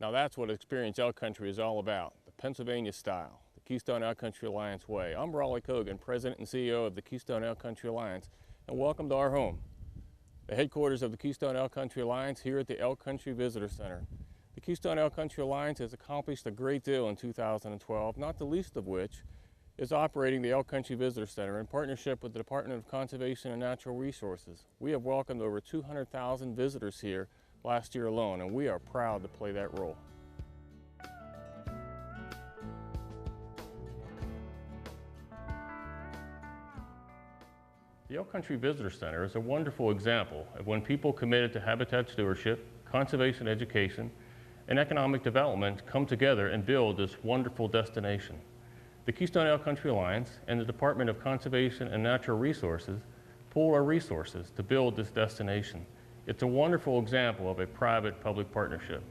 Now that's what Experience Elk Country is all about, the Pennsylvania style, the Keystone Elk Country Alliance way. I'm Raleigh Cogan, President and CEO of the Keystone Elk Country Alliance, and welcome to our home, the headquarters of the Keystone Elk Country Alliance here at the Elk Country Visitor Center. The Keystone Elk Country Alliance has accomplished a great deal in 2012, not the least of which is operating the Elk Country Visitor Center in partnership with the Department of Conservation and Natural Resources. We have welcomed over 200,000 visitors here last year alone, and we are proud to play that role. The Elk Country Visitor Center is a wonderful example of when people committed to habitat stewardship, conservation education, and economic development come together and build this wonderful destination. The Keystone Elk Country Alliance and the Department of Conservation and Natural Resources pool our resources to build this destination. It's a wonderful example of a private-public partnership.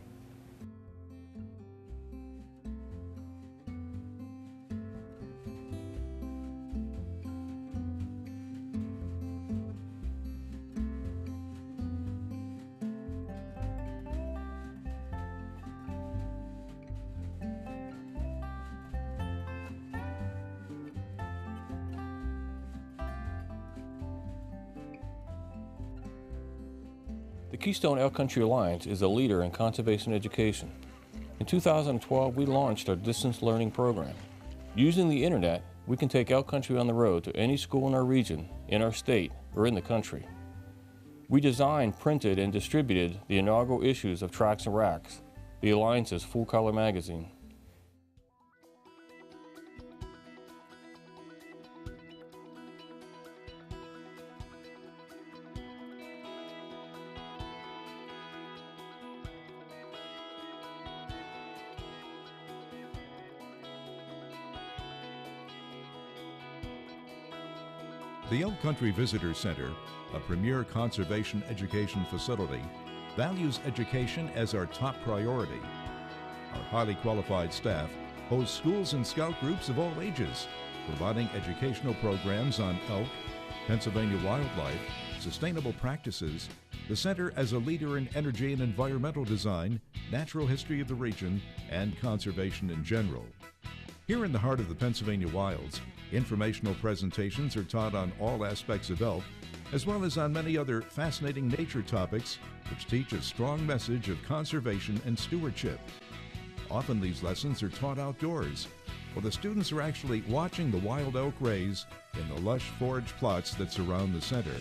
The Keystone Elk Country Alliance is a leader in conservation education. In 2012, we launched our distance learning program. Using the internet, we can take elk country on the road to any school in our region, in our state, or in the country. We designed, printed, and distributed the inaugural issues of Tracks and Racks, the Alliance's full-color magazine. The Elk Country Visitor Center, a premier conservation education facility, values education as our top priority. Our highly qualified staff hosts schools and scout groups of all ages, providing educational programs on elk, Pennsylvania wildlife, sustainable practices, the center as a leader in energy and environmental design, natural history of the region, and conservation in general. Here in the heart of the Pennsylvania wilds, informational presentations are taught on all aspects of elk, as well as on many other fascinating nature topics which teach a strong message of conservation and stewardship. Often these lessons are taught outdoors, where the students are actually watching the wild elk raise in the lush forage plots that surround the center.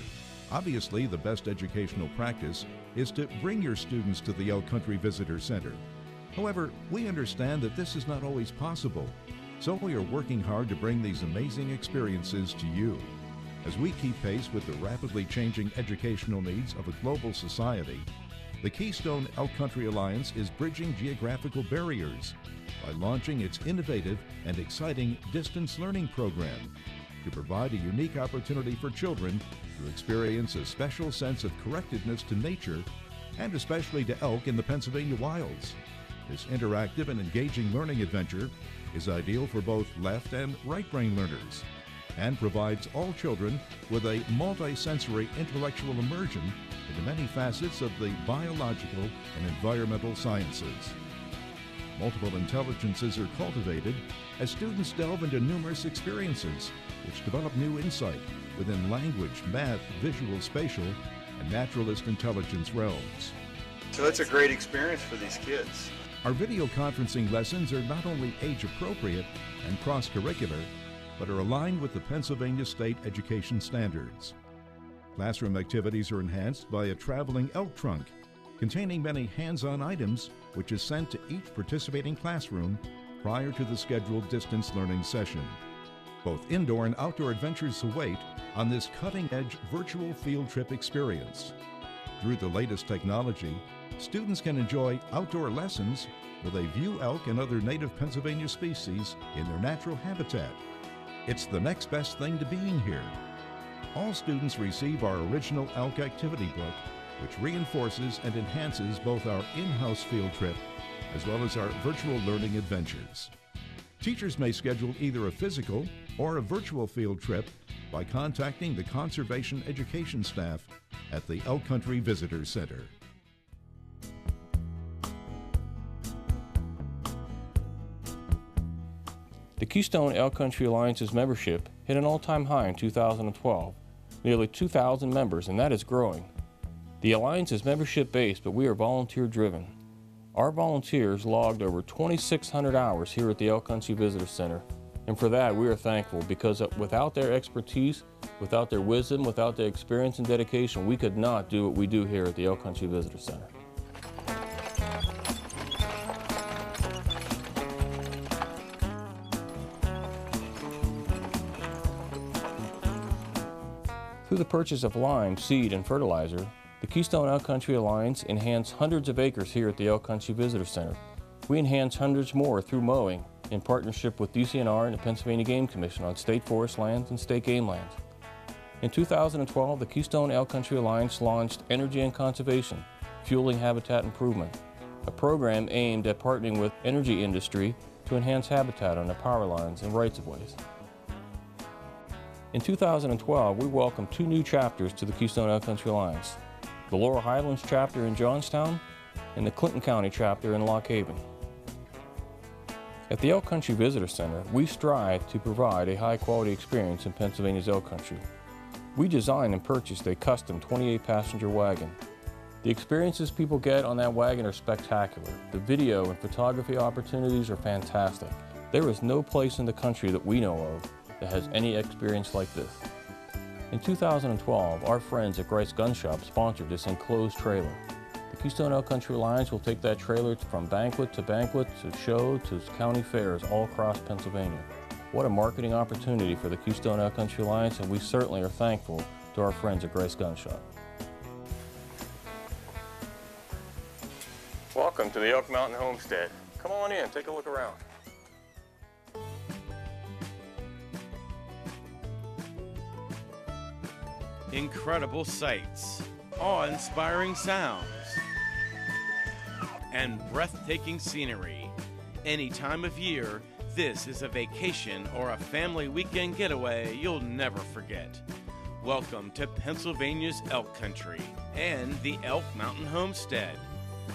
Obviously, the best educational practice is to bring your students to the Elk Country Visitor Center. However, we understand that this is not always possible, so we are working hard to bring these amazing experiences to you. As we keep pace with the rapidly changing educational needs of a global society, the Keystone Elk Country Alliance is bridging geographical barriers by launching its innovative and exciting distance learning program to provide a unique opportunity for children to experience a special sense of connectedness to nature and especially to elk in the Pennsylvania wilds. This interactive and engaging learning adventure is ideal for both left and right brain learners and provides all children with a multi-sensory intellectual immersion into many facets of the biological and environmental sciences. Multiple intelligences are cultivated as students delve into numerous experiences which develop new insight within language, math, visual, spatial, and naturalist intelligence realms. So it's a great experience for these kids. Our video conferencing lessons are not only age-appropriate and cross-curricular, but are aligned with the Pennsylvania state education standards. Classroom activities are enhanced by a traveling elk trunk containing many hands-on items which is sent to each participating classroom prior to the scheduled distance learning session. Both indoor and outdoor adventures await on this cutting-edge virtual field trip experience. Through the latest technology, students can enjoy outdoor lessons where they view elk and other native Pennsylvania species in their natural habitat. It's the next best thing to being here. All students receive our original elk activity book, which reinforces and enhances both our in-house field trip as well as our virtual learning adventures. Teachers may schedule either a physical or a virtual field trip by contacting the conservation education staff at the Elk Country Visitor Center. Keystone Elk Country Alliance's membership hit an all-time high in 2012, nearly 2,000 members, and that is growing. The Alliance is membership-based, but we are volunteer-driven. Our volunteers logged over 2,600 hours here at the Elk Country Visitor Center, and for that we are thankful, because without their expertise, without their wisdom, without their experience and dedication, we could not do what we do here at the Elk Country Visitor Center. Through the purchase of lime, seed, and fertilizer, the Keystone Elk Country Alliance enhanced hundreds of acres here at the Elk Country Visitor Center. We enhance hundreds more through mowing in partnership with DCNR and the Pennsylvania Game Commission on state forest lands and state game lands. In 2012, the Keystone Elk Country Alliance launched Energy and Conservation, Fueling Habitat Improvement, a program aimed at partnering with energy industry to enhance habitat on the power lines and rights-of-ways. In 2012, we welcomed 2 new chapters to the Keystone Elk Country Alliance, the Laurel Highlands chapter in Johnstown and the Clinton County chapter in Lock Haven. At the Elk Country Visitor Center, we strive to provide a high-quality experience in Pennsylvania's elk country. We designed and purchased a custom 28-passenger wagon. The experiences people get on that wagon are spectacular. The video and photography opportunities are fantastic. There is no place in the country that we know of that has any experience like this. In 2012, our friends at Grice Gun Shop sponsored this enclosed trailer. The Keystone Elk Country Alliance will take that trailer from banquet to show to county fairs all across Pennsylvania. What a marketing opportunity for the Keystone Elk Country Alliance, and we certainly are thankful to our friends at Grice Gun Shop. Welcome to the Elk Mountain Homestead. Come on in, take a look around. Incredible sights, awe-inspiring sounds, and breathtaking scenery. Any time of year, this is a vacation or a family weekend getaway you'll never forget. Welcome to Pennsylvania's elk country and the Elk Mountain Homestead.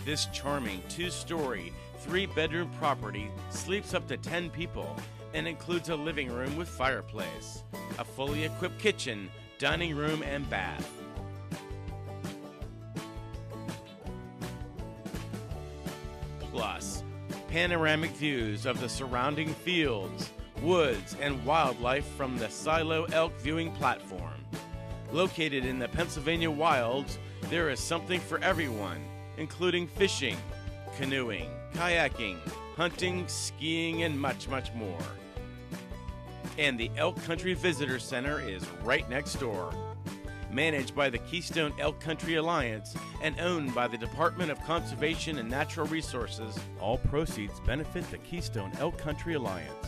This charming 2-story, 3-bedroom property sleeps up to 10 people and includes a living room with fireplace, a fully equipped kitchen, dining room, and bath. Plus, panoramic views of the surrounding fields, woods, and wildlife from the Silo Elk Viewing Platform. Located in the Pennsylvania wilds, there is something for everyone, including fishing, canoeing, kayaking, hunting, skiing, and much, much more. And the Elk Country Visitor Center is right next door. Managed by the Keystone Elk Country Alliance and owned by the Department of Conservation and Natural Resources, all proceeds benefit the Keystone Elk Country Alliance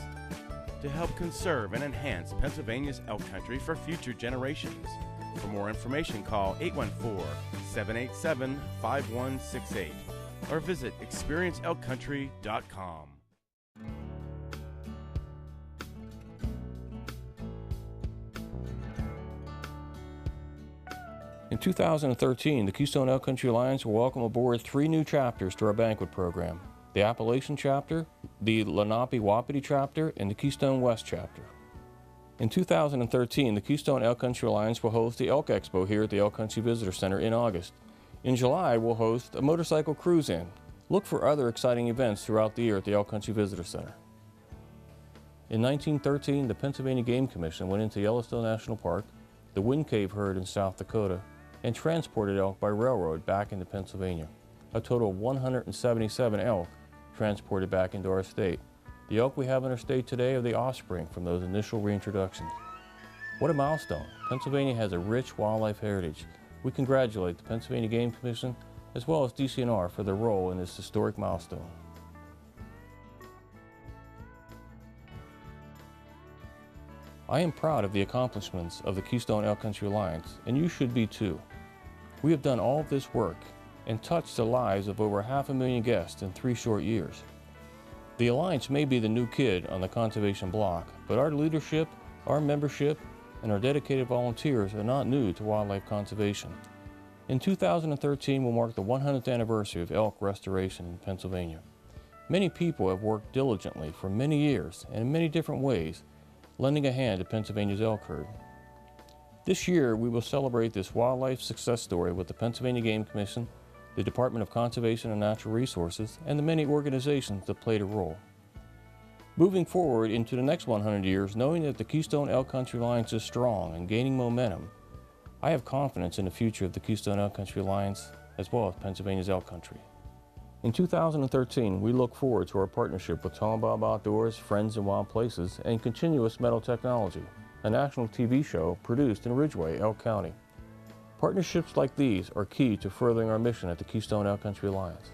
to help conserve and enhance Pennsylvania's elk country for future generations. For more information, call 814-787-5168 or visit experienceelkcountry.com. In 2013, the Keystone Elk Country Alliance will welcome aboard 3 new chapters to our banquet program: the Appalachian chapter, the Lenape-Wapiti chapter, and the Keystone West chapter. In 2013, the Keystone Elk Country Alliance will host the Elk Expo here at the Elk Country Visitor Center in August. In July, we'll host a motorcycle cruise-in. Look for other exciting events throughout the year at the Elk Country Visitor Center. In 1913, the Pennsylvania Game Commission went into Yellowstone National Park, the Wind Cave herd in South Dakota, and transported elk by railroad back into Pennsylvania. A total of 177 elk transported back into our state. The elk we have in our state today are the offspring from those initial reintroductions. What a milestone. Pennsylvania has a rich wildlife heritage. We congratulate the Pennsylvania Game Commission as well as DCNR for their role in this historic milestone. I am proud of the accomplishments of the Keystone Elk Country Alliance, and you should be too. We have done all of this work and touched the lives of over 500,000 guests in 3 short years. The Alliance may be the new kid on the conservation block, but our leadership, our membership, and our dedicated volunteers are not new to wildlife conservation. In 2013 will mark the 100th anniversary of elk restoration in Pennsylvania. Many people have worked diligently for many years and in many different ways, lending a hand to Pennsylvania's elk herd. This year, we will celebrate this wildlife success story with the Pennsylvania Game Commission, the Department of Conservation and Natural Resources, and the many organizations that played a role. Moving forward into the next 100 years, knowing that the Keystone Elk Country Alliance is strong and gaining momentum, I have confidence in the future of the Keystone Elk Country Alliance as well as Pennsylvania's elk country. In 2013, we look forward to our partnership with TomBob Outdoors, Friends in Wild Places, and Continuous Metal Technology, a national TV show produced in Ridgway, Elk County. Partnerships like these are key to furthering our mission at the Keystone Elk Country Alliance.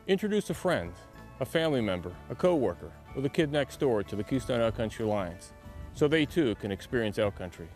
Introduce a friend, a family member, a co-worker, or the kid next door to the Keystone Elk Country Alliance, so they too can experience elk country.